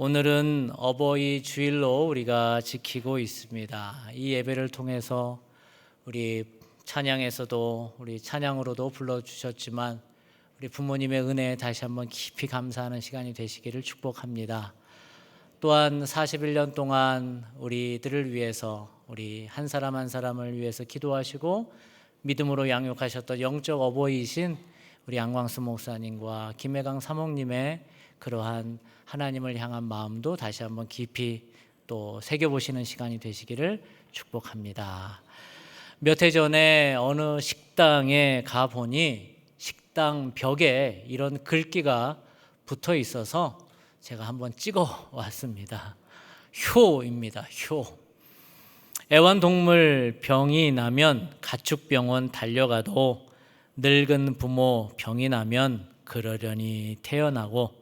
오늘은 어버이 주일로 우리가 지키고 있습니다. 이 예배를 통해서 우리 찬양에서도 우리 찬양으로도 불러주셨지만 우리 부모님의 은혜에 다시 한번 깊이 감사하는 시간이 되시기를 축복합니다. 또한 41년 동안 우리들을 위해서 우리 한 사람 한 사람을 위해서 기도하시고 믿음으로 양육하셨던 영적 어버이이신 우리 양광수 목사님과 김혜강 사목님의 그러한 하나님을 향한 마음도 다시 한번 깊이 또 새겨보시는 시간이 되시기를 축복합니다. 몇 해 전에 어느 식당에 가보니 식당 벽에 이런 글귀가 붙어 있어서 제가 한번 찍어 왔습니다. 효입니다. 효. 애완동물 병이 나면 가축병원 달려가도 늙은 부모 병이 나면 그러려니 태어나고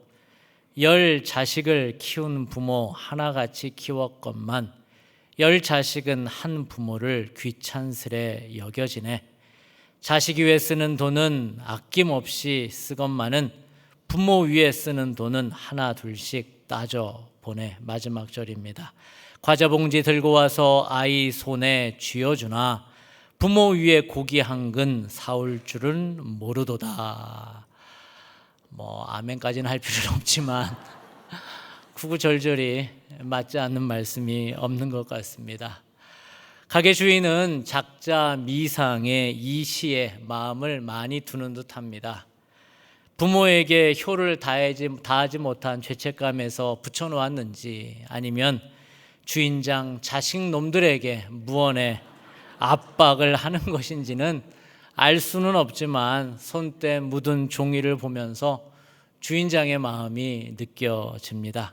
10 자식을 키운 부모 하나같이 키웠건만 10 자식은 한 부모를 귀찮스레 여겨지네. 자식 위에 쓰는 돈은 아낌없이 쓰건만은 부모 위에 쓰는 돈은 하나 둘씩 따져 보내. 마지막 절입니다. 과자 봉지 들고 와서 아이 손에 쥐어주나 부모 위에 고기 한 근 사올 줄은 모르도다. 아멘까지는 할 필요는 없지만 구구절절이 맞지 않는 말씀이 없는 것 같습니다. 가게 주인은 작자 미상의 이 시에 마음을 많이 두는 듯합니다. 부모에게 효를 다하지 못한 죄책감에서 붙여놓았는지 아니면 주인장 자식 놈들에게 무언의 압박을 하는 것인지는 알 수는 없지만 손때 묻은 종이를 보면서 주인장의 마음이 느껴집니다.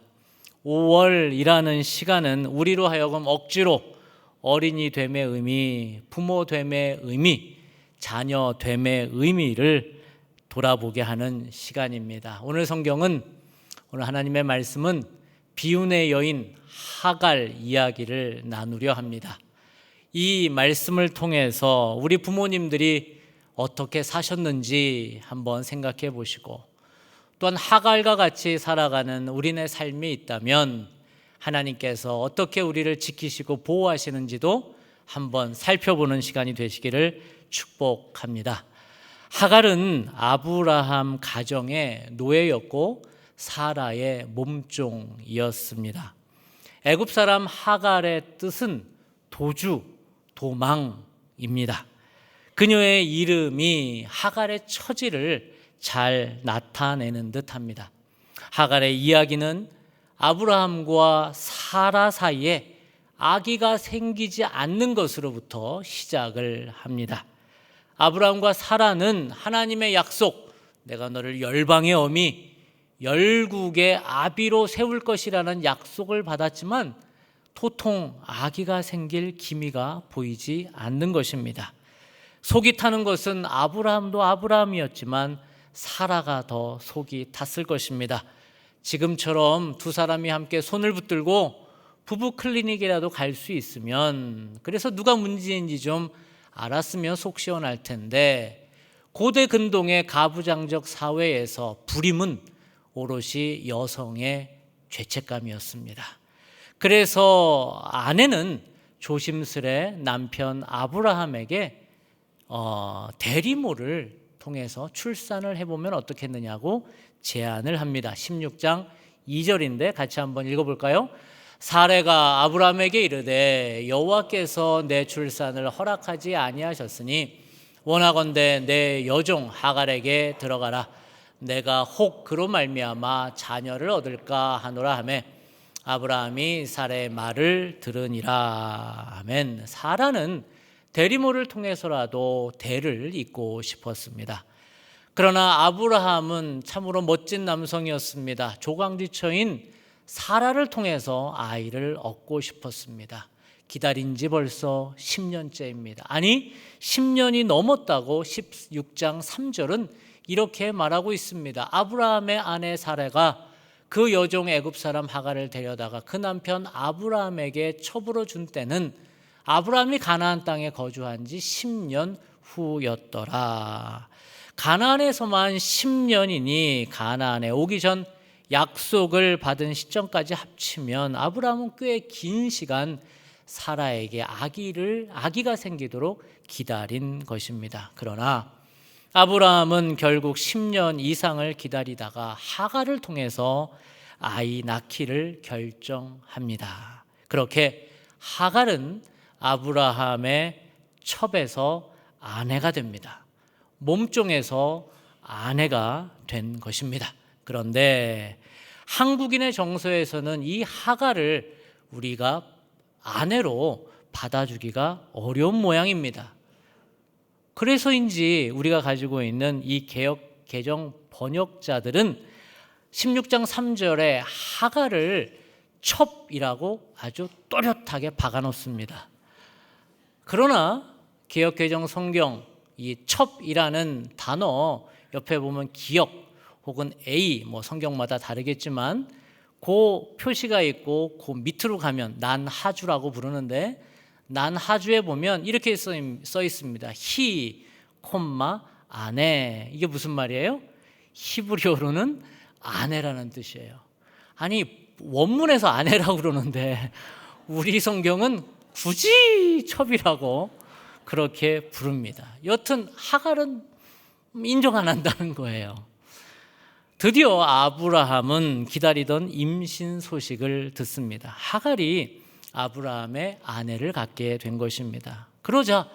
5월이라는 시간은 우리로 하여금 억지로 어린이 됨의 의미, 부모 됨의 의미, 자녀 됨의 의미를 돌아보게 하는 시간입니다. 오늘 성경은, 오늘 하나님의 말씀은 비운의 여인 하갈 이야기를 나누려 합니다. 이 말씀을 통해서 우리 부모님들이 어떻게 사셨는지 한번 생각해 보시고, 또한 하갈과 같이 살아가는 우리네 삶이 있다면 하나님께서 어떻게 우리를 지키시고 보호하시는지도 한번 살펴보는 시간이 되시기를 축복합니다. 하갈은 아브라함 가정의 노예였고 사라의 몸종이었습니다. 애굽 사람 하갈의 뜻은 도주, 도망입니다. 그녀의 이름이 하갈의 처지를 잘 나타내는 듯합니다. 하갈의 이야기는 아브라함과 사라 사이에 아기가 생기지 않는 것으로부터 시작을 합니다. 아브라함과 사라는 하나님의 약속, 내가 너를 열방의 어미, 열국의 아비로 세울 것이라는 약속을 받았지만 도통 아기가 생길 기미가 보이지 않는 것입니다. 속이 타는 것은 아브라함도 아브라함이었지만 사라가 더 속이 탔을 것입니다. 지금처럼 두 사람이 함께 손을 붙들고 부부 클리닉이라도 갈 수 있으면, 그래서 누가 문제인지 좀 알았으면 속 시원할 텐데, 고대 근동의 가부장적 사회에서 불임은 오롯이 여성의 죄책감이었습니다. 그래서 아내는 조심스레 남편 아브라함에게 대리모를 통해서 출산을 해보면 어떻겠느냐고 제안을 합니다. 16장 2절인데 같이 한번 읽어볼까요? 사레가 아브라함에게 이르되 여호와께서 내 출산을 허락하지 아니하셨으니 원하건대 내 여종 하갈에게 들어가라. 내가 혹 그로 말미암아 자녀를 얻을까 하노라 하매 아브라함이 사라의 말을 들으니라. 아멘. 사라는 대리모를 통해서라도 대를 잇고 싶었습니다. 그러나 아브라함은 참으로 멋진 남성이었습니다. 조강지처인 사라를 통해서 아이를 얻고 싶었습니다. 기다린 지 벌써 10년째입니다. 아니 10년이 넘었다고 16장 3절은 이렇게 말하고 있습니다. 아브라함의 아내 사라가 그 여종 애굽 사람 하갈을 데려다가 그 남편 아브라함에게 첩으로 준 때는 아브라함이 가나안 땅에 거주한 지 10년 후였더라. 가나안에서만 10년이니 가나안에 오기 전 약속을 받은 시점까지 합치면 아브라함은 꽤 긴 시간 사라에게 아기가 생기도록 기다린 것입니다. 그러나 아브라함은 결국 10년 이상을 기다리다가 하갈을 통해서 아이 낳기를 결정합니다. 그렇게 하갈은 아브라함의 첩에서 아내가 됩니다. 몸종에서 아내가 된 것입니다. 그런데 한국인의 정서에서는 이 하갈을 우리가 아내로 받아주기가 어려운 모양입니다. 그래서인지 우리가 가지고 있는 이 개정 번역자들은 16장 3절에 하갈을 첩이라고 아주 또렷하게 박아놓습니다. 그러나 개역개정 성경 이 첩이라는 단어 옆에 보면 기역 혹은 A 성경마다 다르겠지만 그 표시가 있고 그 밑으로 가면 난하주라고 부르는데 난하주에 보면 이렇게 써 있습니다. 히, 아내. 이게 무슨 말이에요? 히브리어로는 아내라는 뜻이에요. 아니 원문에서 아내라고 그러는데 우리 성경은 굳이 첩이라고 그렇게 부릅니다. 여튼 하갈은 인정 안 한다는 거예요. 드디어 아브라함은 기다리던 임신 소식을 듣습니다. 하갈이 아브라함의 아내를 갖게 된 것입니다. 그러자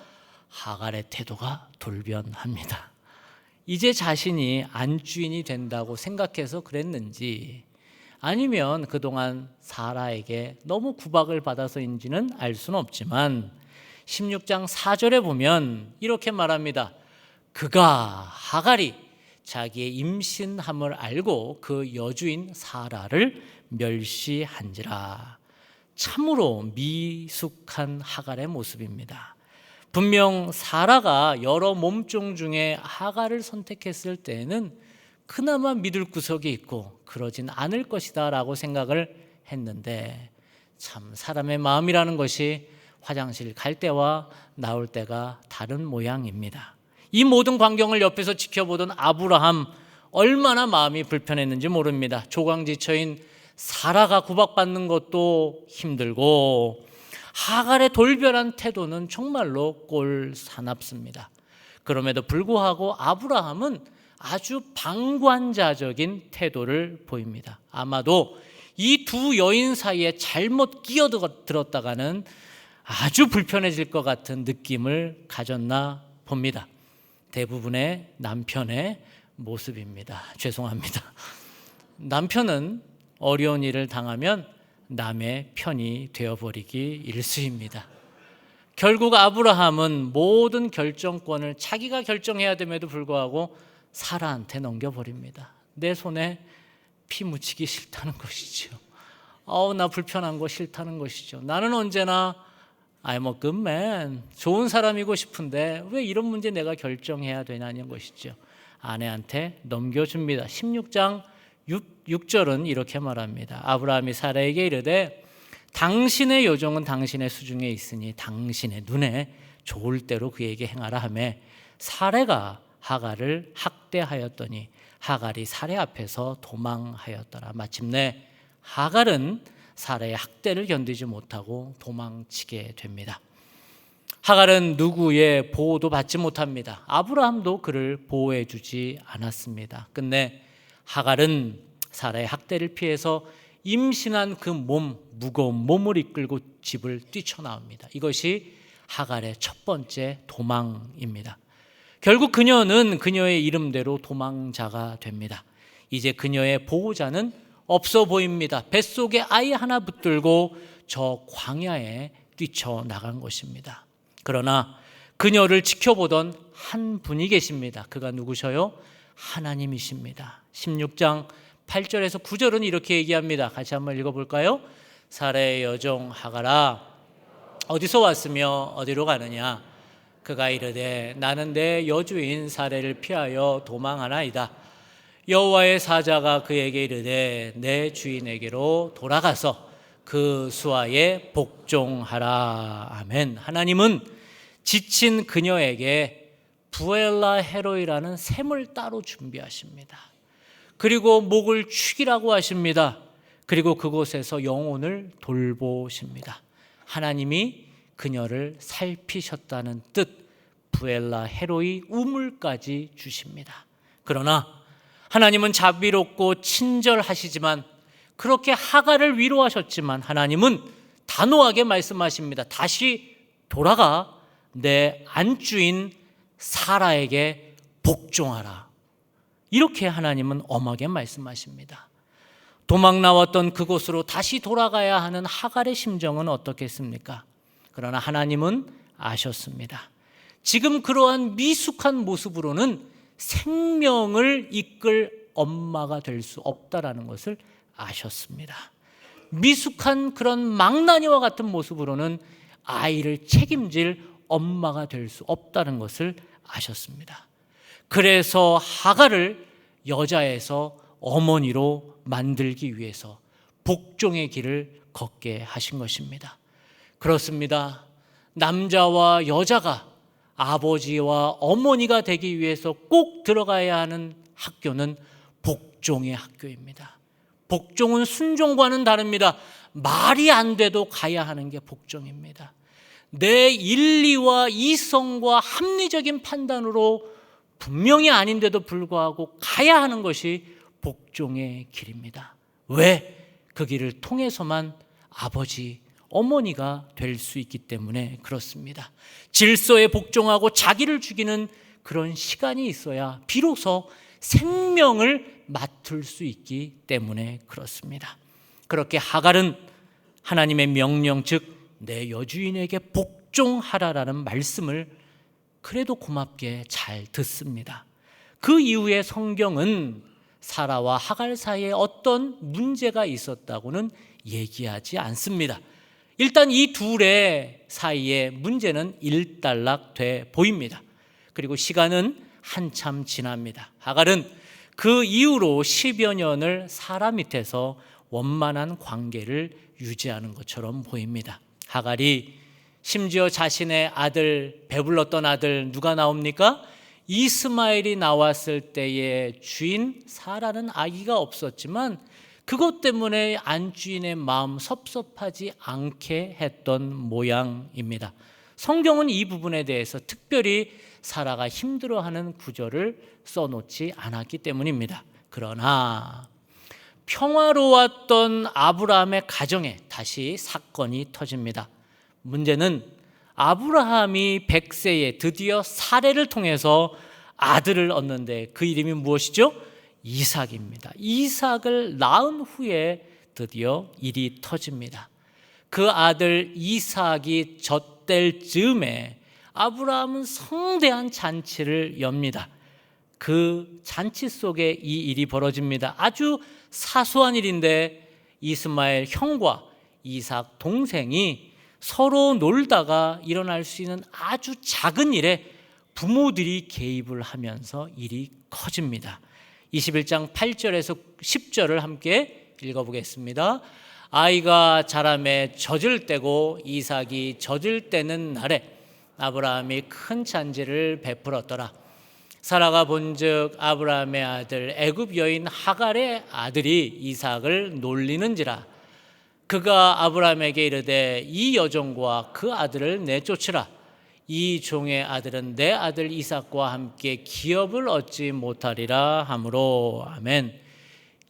하갈의 태도가 돌변합니다. 이제 자신이 안주인이 된다고 생각해서 그랬는지 아니면 그동안 사라에게 너무 구박을 받아서인지는 알 수는 없지만 16장 4절에 보면 이렇게 말합니다. 그가 하갈이 자기의 임신함을 알고 그 여주인 사라를 멸시한지라. 참으로 미숙한 하갈의 모습입니다. 분명 사라가 여러 몸종 중에 하갈을 선택했을 때에는 그나마 믿을 구석이 있고 그러진 않을 것이다 라고 생각을 했는데 참 사람의 마음이라는 것이 화장실 갈 때와 나올 때가 다른 모양입니다. 이 모든 광경을 옆에서 지켜보던 아브라함 얼마나 마음이 불편했는지 모릅니다. 조강지처인 사라가 구박받는 것도 힘들고 하갈의 돌변한 태도는 정말로 꼴사납습니다. 그럼에도 불구하고 아브라함은 아주 방관자적인 태도를 보입니다. 아마도 이 두 여인 사이에 잘못 끼어들었다가는 아주 불편해질 것 같은 느낌을 가졌나 봅니다. 대부분의 남편의 모습입니다. 죄송합니다. 남편은 어려운 일을 당하면 남의 편이 되어버리기 일쑤입니다. 결국 아브라함은 모든 결정권을 자기가 결정해야 됨에도 불구하고 사라한테 넘겨버립니다. 내 손에 피 묻히기 싫다는 것이죠. 나 불편한 거 싫다는 것이죠. 나는 언제나 I'm a good man. 좋은 사람이고 싶은데 왜 이런 문제 내가 결정해야 되냐는 것이죠. 아내한테 넘겨줍니다. 16장 6절은 이렇게 말합니다. 아브라함이 사라에게 이르되 당신의 요정은 당신의 수중에 있으니 당신의 눈에 좋을 대로 그에게 행하라 하며 사라가 하갈을 학대하였더니 하갈이 사라 앞에서 도망하였더라. 마침내 하갈은 사라의 학대를 견디지 못하고 도망치게 됩니다. 하갈은 누구의 보호도 받지 못합니다. 아브라함도 그를 보호해 주지 않았습니다. 끝내 하갈은 사라의 학대를 피해서 임신한 그 무거운 몸을 이끌고 집을 뛰쳐나옵니다. 이것이 하갈의 첫 번째 도망입니다. 결국 그녀는 그녀의 이름대로 도망자가 됩니다. 이제 그녀의 보호자는 없어 보입니다. 뱃속에 아이 하나 붙들고 저 광야에 뛰쳐나간 것입니다. 그러나 그녀를 지켜보던 한 분이 계십니다. 그가 누구셔요? 하나님이십니다. 16장 8절에서 9절은 이렇게 얘기합니다. 같이 한번 읽어볼까요? 사라의 여종 하갈아 어디서 왔으며 어디로 가느냐? 그가 이르되 나는 내 여주인 사라를 피하여 도망하나이다. 여호와의 사자가 그에게 이르되 내 주인에게로 돌아가서 그 수하에 복종하라. 아멘. 하나님은 지친 그녀에게 부엘라 헤로이라는 샘을 따로 준비하십니다. 그리고 목을 축이라고 하십니다. 그리고 그곳에서 영혼을 돌보십니다. 하나님이 그녀를 살피셨다는 뜻, 부엘라 헤로이 우물까지 주십니다. 그러나 하나님은 자비롭고 친절하시지만, 그렇게 하갈을 위로하셨지만 하나님은 단호하게 말씀하십니다. 다시 돌아가 내 안주인 사라에게 복종하라. 이렇게 하나님은 엄하게 말씀하십니다. 도망 나왔던 그곳으로 다시 돌아가야 하는 하갈의 심정은 어떻겠습니까? 그러나 하나님은 아셨습니다. 지금 그러한 미숙한 모습으로는 생명을 이끌 엄마가 될 수 없다라는 것을 아셨습니다. 미숙한 그런 망나니와 같은 모습으로는 아이를 책임질 엄마가 될 수 없다는 것을 아셨습니다. 그래서 하갈을 여자에서 어머니로 만들기 위해서 복종의 길을 걷게 하신 것입니다. 그렇습니다. 남자와 여자가 아버지와 어머니가 되기 위해서 꼭 들어가야 하는 학교는 복종의 학교입니다. 복종은 순종과는 다릅니다. 말이 안 돼도 가야 하는 게 복종입니다. 내 인리와 이성과 합리적인 판단으로 분명히 아닌데도 불구하고 가야 하는 것이 복종의 길입니다. 왜? 그 길을 통해서만 아버지, 어머니가 될 수 있기 때문에 그렇습니다. 질서에 복종하고 자기를 죽이는 그런 시간이 있어야 비로소 생명을 맡을 수 있기 때문에 그렇습니다. 그렇게 하갈은 하나님의 명령, 즉 내 여주인에게 복종하라라는 말씀을 그래도 고맙게 잘 듣습니다. 그 이후에 성경은 사라와 하갈 사이에 어떤 문제가 있었다고는 얘기하지 않습니다. 일단 이 둘의 사이에 문제는 일단락돼 보입니다. 그리고 시간은 한참 지납니다. 하갈은 그 이후로 10여 년을 사라 밑에서 원만한 관계를 유지하는 것처럼 보입니다. 하갈이 심지어 자신의 아들, 배불렀던 아들 누가 나옵니까? 이스마엘이 나왔을 때의 주인 사라는 아기가 없었지만 그것 때문에 안주인의 마음 섭섭하지 않게 했던 모양입니다. 성경은 이 부분에 대해서 특별히 사라가 힘들어하는 구절을 써놓지 않았기 때문입니다. 그러나 평화로웠던 아브라함의 가정에 다시 사건이 터집니다. 문제는 아브라함이 100세에 드디어 사례를 통해서 아들을 얻는데 그 이름이 무엇이죠? 이삭입니다. 이삭을 낳은 후에 드디어 일이 터집니다. 그 아들 이삭이 젖될 즈음에 아브라함은 성대한 잔치를 엽니다. 그 잔치 속에 이 일이 벌어집니다. 아주 사소한 일인데 이스마엘 형과 이삭 동생이 서로 놀다가 일어날 수 있는 아주 작은 일에 부모들이 개입을 하면서 일이 커집니다. 21장 8절에서 10절을 함께 읽어보겠습니다. 아이가 자라매 젖을 때고 이삭이 젖을 때는 날에 아브라함이 큰 잔치를 베풀었더라. 사라가 본즉 아브라함의 아들 애굽 여인 하갈의 아들이 이삭을 놀리는지라. 그가 아브라함에게 이르되 이 여종과 그 아들을 내쫓으라. 이 종의 아들은 내 아들 이삭과 함께 기업을 얻지 못하리라 하므로. 아멘.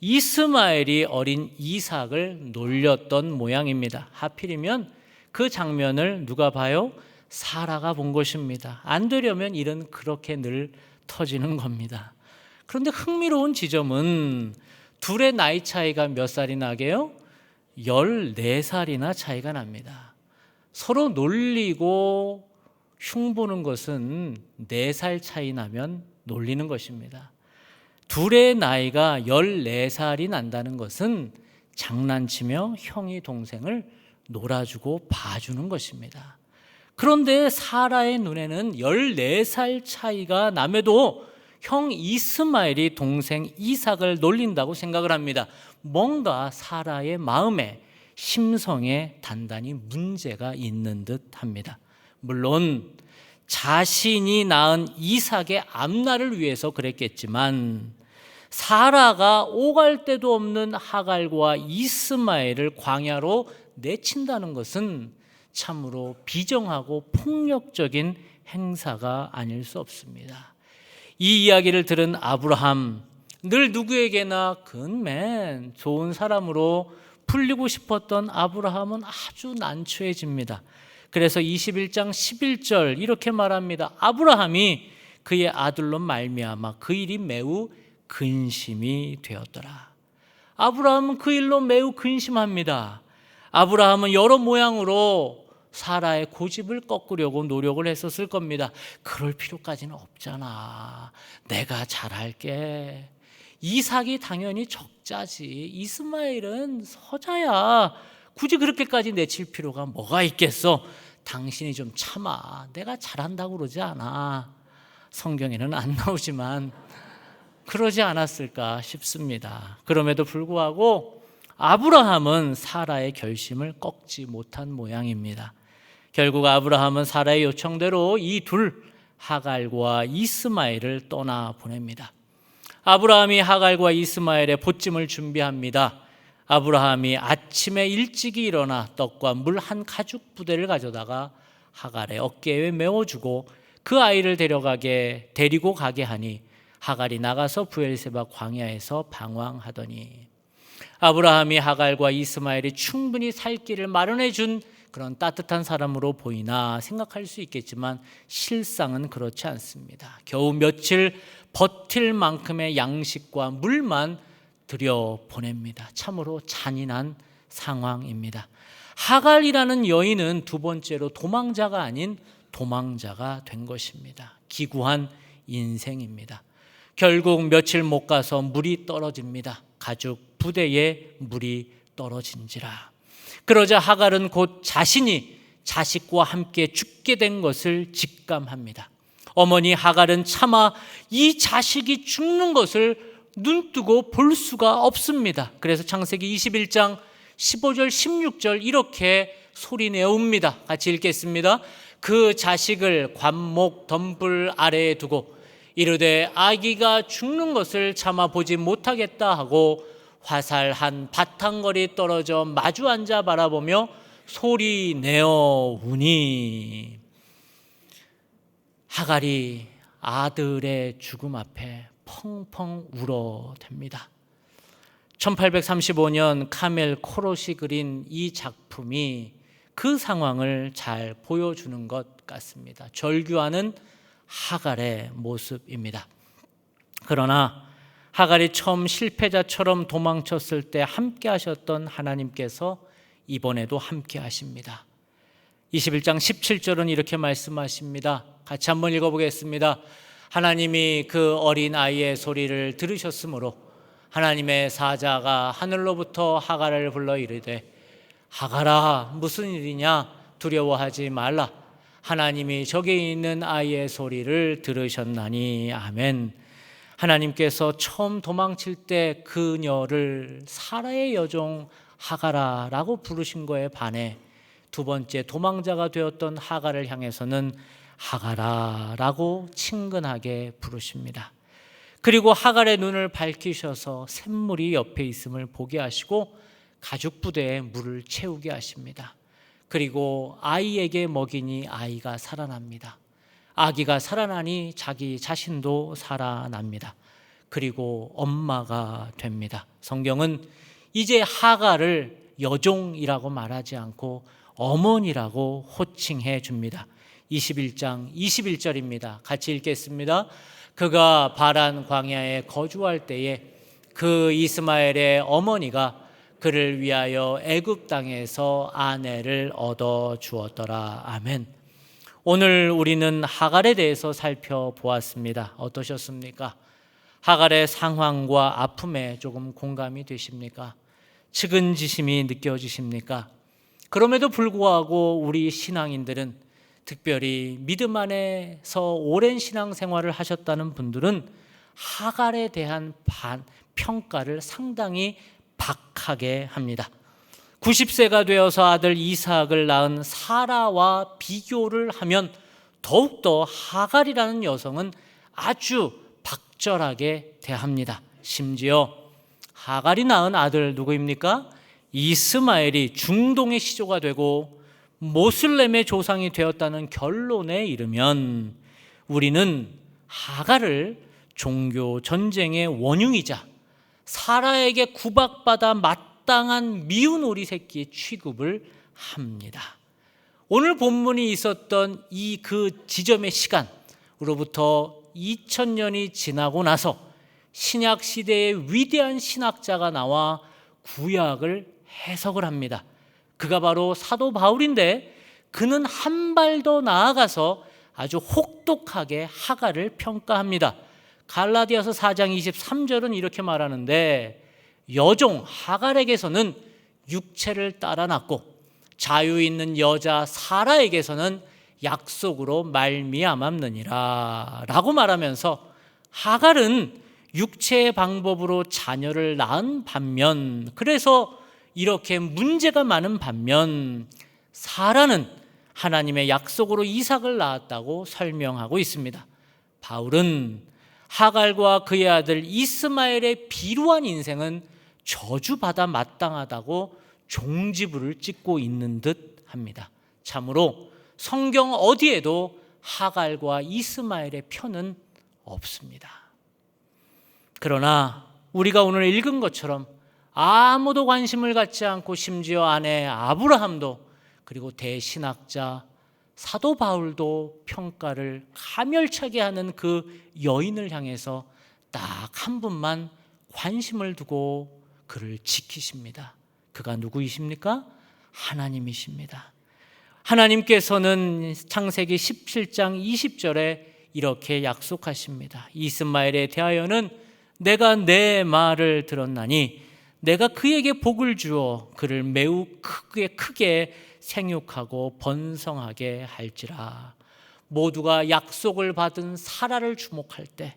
이스마엘이 어린 이삭을 놀렸던 모양입니다. 하필이면 그 장면을 누가 봐요? 사라가 본 것입니다. 안 되려면 일은 그렇게 늘 터지는 겁니다. 그런데 흥미로운 지점은 둘의 나이 차이가 몇 살이 나게요? 14살이나 차이가 납니다. 서로 놀리고 흉보는 것은 4살 차이 나면 놀리는 것입니다. 둘의 나이가 14살이 난다는 것은 장난치며 형이 동생을 놀아주고 봐주는 것입니다. 그런데 사라의 눈에는 14살 차이가 남에도 형 이스마엘이 동생 이삭을 놀린다고 생각을 합니다. 뭔가 사라의 마음에, 심성에 단단히 문제가 있는 듯 합니다. 물론 자신이 낳은 이삭의 앞날을 위해서 그랬겠지만 사라가 오갈 데도 없는 하갈과 이스마엘을 광야로 내친다는 것은 참으로 비정하고 폭력적인 행사가 아닐 수 없습니다. 이 이야기를 들은 아브라함, 늘 누구에게나 근맨 좋은 사람으로 불리고 싶었던 아브라함은 아주 난처해집니다. 그래서 21장 11절 이렇게 말합니다. 아브라함이 그의 아들로 말미암아 그 일이 매우 근심이 되었더라. 아브라함은 그 일로 매우 근심합니다. 아브라함은 여러 모양으로 사라의 고집을 꺾으려고 노력을 했었을 겁니다. 그럴 필요까지는 없잖아. 내가 잘할게. 이삭이 당연히 적자지. 이스마엘은 서자야. 굳이 그렇게까지 내칠 필요가 뭐가 있겠어. 당신이 좀 참아. 내가 잘한다고 그러지 않아. 성경에는 안 나오지만 그러지 않았을까 싶습니다. 그럼에도 불구하고 아브라함은 사라의 결심을 꺾지 못한 모양입니다. 결국 아브라함은 사라의 요청대로 이 둘 하갈과 이스마엘을 떠나 보냅니다. 아브라함이 하갈과 이스마엘의 보찜을 준비합니다. 아브라함이 아침에 일찍이 일어나 떡과 물 한 가죽 부대를 가져다가 하갈의 어깨에 메워주고 그 아이를 데리고 가게 하니 하갈이 나가서 브엘세바 광야에서 방황하더니 아브라함이 하갈과 이스마엘이 충분히 살 길을 마련해 준 그런 따뜻한 사람으로 보이나 생각할 수 있겠지만 실상은 그렇지 않습니다. 겨우 며칠 버틸 만큼의 양식과 물만 들여보냅니다. 참으로 잔인한 상황입니다. 하갈이라는 여인은 두 번째로 도망자가 아닌 도망자가 된 것입니다. 기구한 인생입니다. 결국 며칠 못 가서 물이 떨어집니다. 가죽 부대에 물이 떨어진지라. 그러자 하갈은 곧 자신이 자식과 함께 죽게 된 것을 직감합니다. 어머니 하갈은 차마 이 자식이 죽는 것을 눈뜨고 볼 수가 없습니다. 그래서 창세기 21장 15절 16절 이렇게 소리내옵니다. 같이 읽겠습니다. 그 자식을 관목 덤불 아래에 두고 이르되 아기가 죽는 것을 참아 보지 못하겠다 하고 화살한 바탕거리 떨어져 마주 앉아 바라보며 소리내어 우니. 하갈이 아들의 죽음 앞에 펑펑 울어댑니다. 1835년 카멜 코롯이 그린 이 작품이 그 상황을 잘 보여주는 것 같습니다. 절규하는 하갈의 모습입니다. 그러나 하갈이 처음 실패자처럼 도망쳤을 때 함께 하셨던 하나님께서 이번에도 함께 하십니다. 21장 17절은 이렇게 말씀하십니다. 같이 한번 읽어보겠습니다. 하나님이 그 어린 아이의 소리를 들으셨으므로 하나님의 사자가 하늘로부터 하갈을 불러 이르되 하갈아 무슨 일이냐 두려워하지 말라 하나님이 저기 있는 아이의 소리를 들으셨나니. 아멘. 하나님께서 처음 도망칠 때 그녀를 사라의 여종 하갈아라고 부르신 거에 반해 두 번째 도망자가 되었던 하갈을 향해서는 하갈아라고 친근하게 부르십니다. 그리고 하갈의 눈을 밝히셔서 샘물이 옆에 있음을 보게 하시고 가죽 부대에 물을 채우게 하십니다. 그리고 아이에게 먹이니 아이가 살아납니다. 아기가 살아나니 자기 자신도 살아납니다. 그리고 엄마가 됩니다. 성경은 이제 하갈을 여종이라고 말하지 않고 어머니라고 호칭해 줍니다. 21장 21절입니다. 같이 읽겠습니다. 그가 바란 광야에 거주할 때에 그 이스마엘의 어머니가 그를 위하여 애굽 땅에서 아내를 얻어 주었더라. 아멘. 오늘 우리는 하갈에 대해서 살펴보았습니다. 어떠셨습니까? 하갈의 상황과 아픔에 조금 공감이 되십니까? 측은지심이 느껴지십니까? 그럼에도 불구하고 우리 신앙인들은 특별히 믿음 안에서 오랜 신앙생활을 하셨다는 분들은 하갈에 대한 평가를 상당히 박하게 합니다. 90세가 되어서 아들 이삭을 낳은 사라와 비교를 하면 더욱더 하갈이라는 여성은 아주 박절하게 대합니다. 심지어 하갈이 낳은 아들 누구입니까? 이스마엘이 중동의 시조가 되고 모슬렘의 조상이 되었다는 결론에 이르면 우리는 하갈을 종교 전쟁의 원흉이자 사라에게 구박받아 마땅한 미운 오리 새끼의 취급을 합니다. 오늘 본문이 있었던 그 지점의 시간으로부터 2000년이 지나고 나서 신약 시대의 위대한 신학자가 나와 구약을 해석을 합니다. 그가 바로 사도 바울인데 그는 한 발 더 나아가서 아주 혹독하게 하갈을 평가합니다. 갈라디아서 4장 23절은 이렇게 말하는데 여종 하갈에게서는 육체를 따라 낳고 자유 있는 여자 사라에게서는 약속으로 말미암았느니라 라고 말하면서 하갈은 육체의 방법으로 자녀를 낳은 반면, 그래서 이렇게 문제가 많은 반면 사라는 하나님의 약속으로 이삭을 낳았다고 설명하고 있습니다. 바울은 하갈과 그의 아들 이스마엘의 비루한 인생은 저주받아 마땅하다고 종지부를 찍고 있는 듯 합니다. 참으로 성경 어디에도 하갈과 이스마엘의 편은 없습니다. 그러나 우리가 오늘 읽은 것처럼 아무도 관심을 갖지 않고 심지어 아내 아브라함도 그리고 대신학자 사도 바울도 평가를 가멸차게 하는 그 여인을 향해서 딱 한 분만 관심을 두고 그를 지키십니다. 그가 누구이십니까? 하나님이십니다. 하나님께서는 창세기 17장 20절에 이렇게 약속하십니다. 이스마엘에 대하여는 내가 내 말을 들었나니 내가 그에게 복을 주어 그를 매우 크게 생육하고 번성하게 할지라. 모두가 약속을 받은 사라를 주목할 때,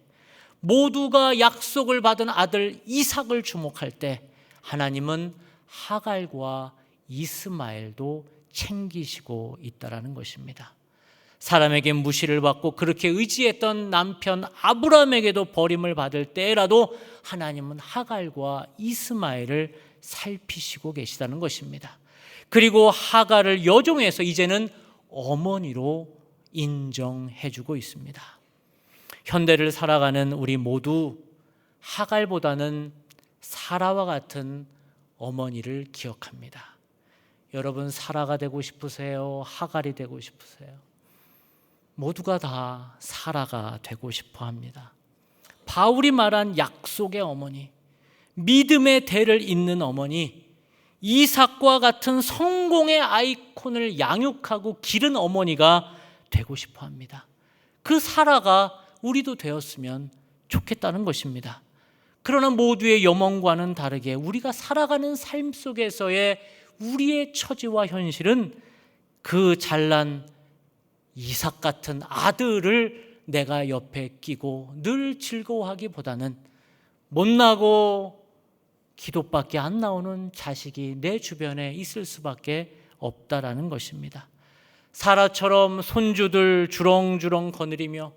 모두가 약속을 받은 아들 이삭을 주목할 때 하나님은 하갈과 이스마엘도 챙기시고 있다라는 것입니다. 사람에게 무시를 받고 그렇게 의지했던 남편 아브라함에게도 버림을 받을 때라도 하나님은 하갈과 이스마엘을 살피시고 계시다는 것입니다. 그리고 하갈을 여종에서 이제는 어머니로 인정해주고 있습니다. 현대를 살아가는 우리 모두 하갈보다는 사라와 같은 어머니를 기억합니다. 여러분, 사라가 되고 싶으세요? 하갈이 되고 싶으세요? 모두가 다 사라가 되고 싶어 합니다. 바울이 말한 약속의 어머니, 믿음의 대를 잇는 어머니, 이삭과 같은 성공의 아이콘을 양육하고 기른 어머니가 되고 싶어 합니다. 그 사라가 우리도 되었으면 좋겠다는 것입니다. 그러나 모두의 염원과는 다르게 우리가 살아가는 삶 속에서의 우리의 처지와 현실은 그 잘난 이삭 같은 아들을 내가 옆에 끼고 늘 즐거워하기보다는 못나고 기도밖에 안 나오는 자식이 내 주변에 있을 수밖에 없다라는 것입니다. 사라처럼 손주들 주렁주렁 거느리며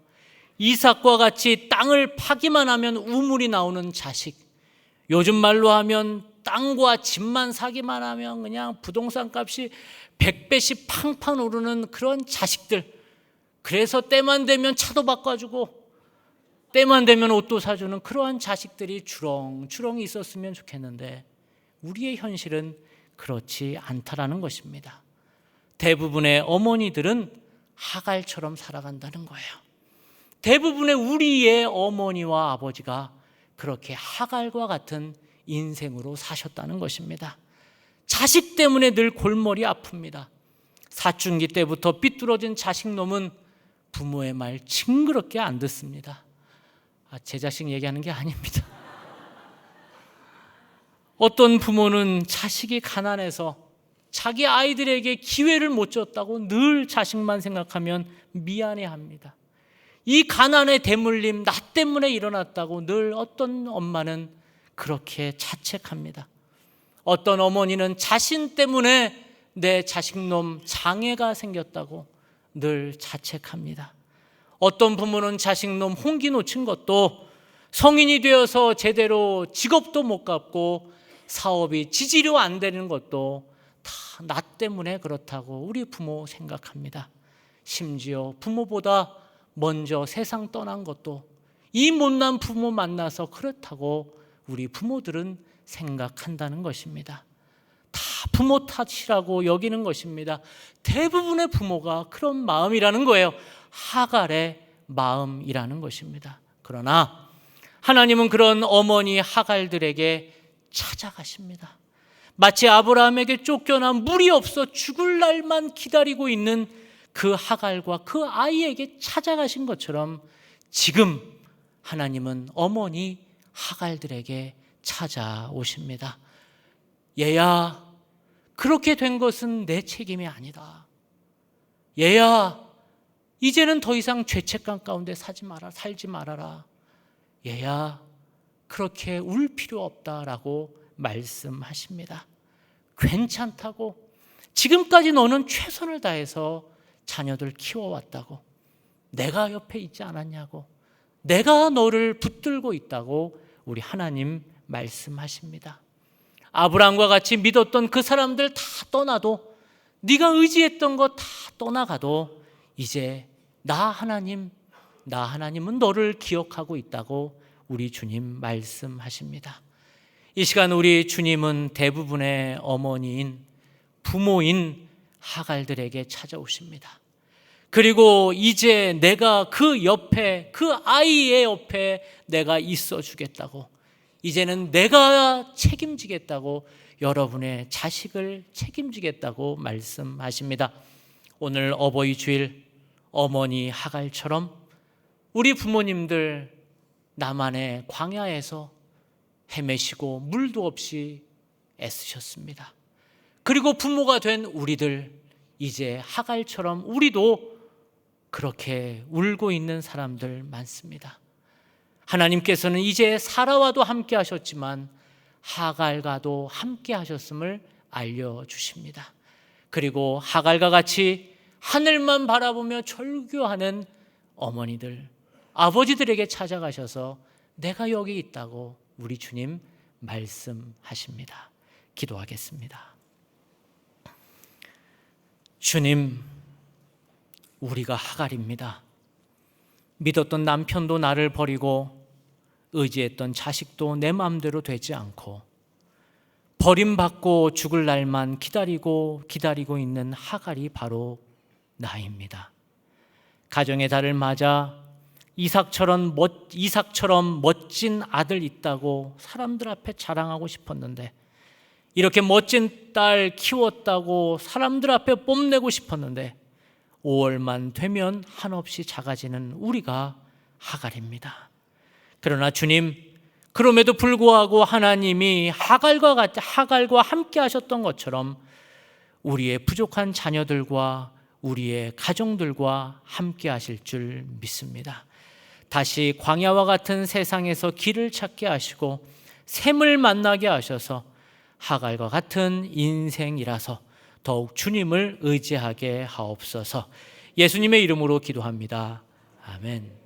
이삭과 같이 땅을 파기만 하면 우물이 나오는 자식, 요즘 말로 하면 땅과 집만 사기만 하면 그냥 부동산 값이 100배씩 팡팡 오르는 그런 자식들, 그래서 때만 되면 차도 바꿔주고 때만 되면 옷도 사주는 그러한 자식들이 주렁주렁 있었으면 좋겠는데 우리의 현실은 그렇지 않다라는 것입니다. 대부분의 어머니들은 하갈처럼 살아간다는 거예요. 대부분의 우리의 어머니와 아버지가 그렇게 하갈과 같은 인생으로 사셨다는 것입니다. 자식 때문에 늘 골머리 아픕니다. 사춘기 때부터 삐뚤어진 자식놈은 부모의 말 징그럽게 안 듣습니다. 제 자식 얘기하는 게 아닙니다. 어떤 부모는 자식이 가난해서 자기 아이들에게 기회를 못 줬다고 늘 자식만 생각하면 미안해합니다. 이 가난에 대물림 나 때문에 일어났다고 늘 어떤 엄마는 그렇게 자책합니다. 어떤 어머니는 자신 때문에 내 자식놈 장애가 생겼다고 늘 자책합니다. 어떤 부모는 자식놈 홍기 놓친 것도 성인이 되어서 제대로 직업도 못 갖고 사업이 지지로 안 되는 것도 다 나 때문에 그렇다고 우리 부모 생각합니다. 심지어 부모보다 먼저 세상 떠난 것도 이 못난 부모 만나서 그렇다고 우리 부모들은 생각한다는 것입니다. 다 부모 탓이라고 여기는 것입니다. 대부분의 부모가 그런 마음이라는 거예요. 하갈의 마음이라는 것입니다. 그러나 하나님은 그런 어머니 하갈들에게 찾아가십니다. 마치 아브라함에게 쫓겨나 물이 없어 죽을 날만 기다리고 있는 그 하갈과 그 아이에게 찾아가신 것처럼 지금 하나님은 어머니 하갈들에게 찾아오십니다. 얘야, 그렇게 된 것은 내 책임이 아니다. 얘야, 이제는 더 이상 죄책감 가운데 살지 말아라. 얘야, 그렇게 울 필요 없다라고 말씀하십니다. 괜찮다고, 지금까지 너는 최선을 다해서 자녀들 키워왔다고, 내가 옆에 있지 않았냐고, 내가 너를 붙들고 있다고 우리 하나님 말씀하십니다. 아브라함과 같이 믿었던 그 사람들 다 떠나도, 네가 의지했던 거 다 떠나가도 이제 나 하나님은 너를 기억하고 있다고 우리 주님 말씀하십니다. 이 시간 우리 주님은 대부분의 어머니인 부모인 하갈들에게 찾아오십니다. 그리고 이제 내가 그 옆에, 그 아이의 옆에 내가 있어 주겠다고, 이제는 내가 책임지겠다고, 여러분의 자식을 책임지겠다고 말씀하십니다. 오늘 어버이 주일 어머니 하갈처럼 우리 부모님들 남한의 광야에서 헤매시고 물도 없이 애쓰셨습니다. 그리고 부모가 된 우리들, 이제 하갈처럼 우리도 그렇게 울고 있는 사람들 많습니다. 하나님께서는 이제 사라와도 함께 하셨지만 하갈과도 함께 하셨음을 알려주십니다. 그리고 하갈과 같이 하늘만 바라보며 절규하는 어머니들, 아버지들에게 찾아가셔서 내가 여기 있다고 우리 주님 말씀하십니다. 기도하겠습니다. 주님, 우리가 하갈입니다. 믿었던 남편도 나를 버리고 의지했던 자식도 내 마음대로 되지 않고 버림받고 죽을 날만 기다리고 있는 하갈이 바로 나입니다. 가정의 달을 맞아 이삭처럼 멋진 아들 있다고 사람들 앞에 자랑하고 싶었는데, 이렇게 멋진 딸 키웠다고 사람들 앞에 뽐내고 싶었는데 5월만 되면 한없이 작아지는 우리가 하갈입니다. 그러나 주님, 그럼에도 불구하고 하나님이 하갈과 함께 하셨던 것처럼 우리의 부족한 자녀들과 우리의 가정들과 함께 하실 줄 믿습니다. 다시 광야와 같은 세상에서 길을 찾게 하시고 샘을 만나게 하셔서 하갈과 같은 인생이라서 더욱 주님을 의지하게 하옵소서. 예수님의 이름으로 기도합니다. 아멘.